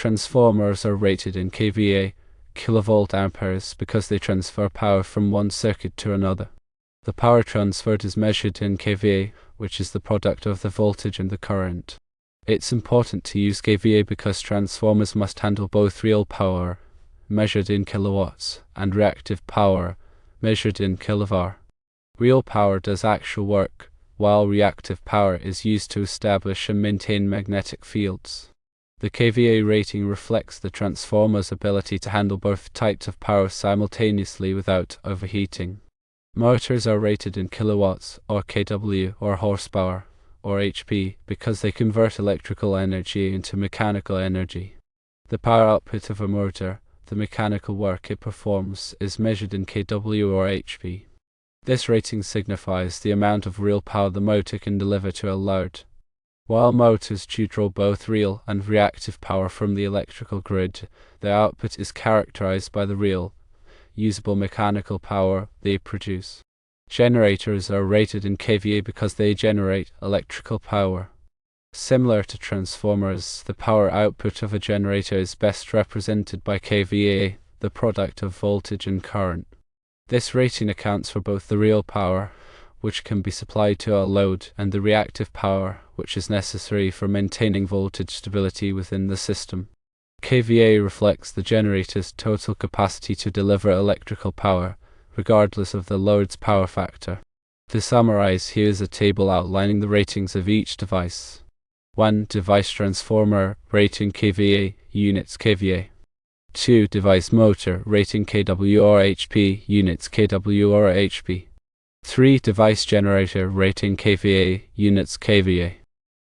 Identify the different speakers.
Speaker 1: Transformers are rated in KVA, kilovolt amperes, because they transfer power from one circuit to another. The power transferred is measured in KVA, which is the product of the voltage and the current. It's important to use KVA because transformers must handle both real power, measured in kilowatts, and reactive power, measured in kilovar. Real power does actual work, while reactive power is used to establish and maintain magnetic fields. The KVA rating reflects the transformer's ability to handle both types of power simultaneously without overheating. Motors are rated in kilowatts, or kW, or horsepower, or HP, because they convert electrical energy into mechanical energy. The power output of a motor, the mechanical work it performs, is measured in kW or HP. This rating signifies the amount of real power the motor can deliver to a load. While motors draw both real and reactive power from the electrical grid, their output is characterized by the real, usable mechanical power they produce. Generators are rated in KVA because they generate electrical power. Similar to transformers, the power output of a generator is best represented by KVA, the product of voltage and current. This rating accounts for both the real power, which can be supplied to a load, and the reactive power, which is necessary for maintaining voltage stability within the system. KVA reflects the generator's total capacity to deliver electrical power, regardless of the load's power factor. To summarize, here is a table outlining the ratings of each device. 1. Device transformer, rating KVA, units KVA. 2. Device motor, rating kW or HP, units kW or HP. 3. Device generator, rating KVA, units KVA.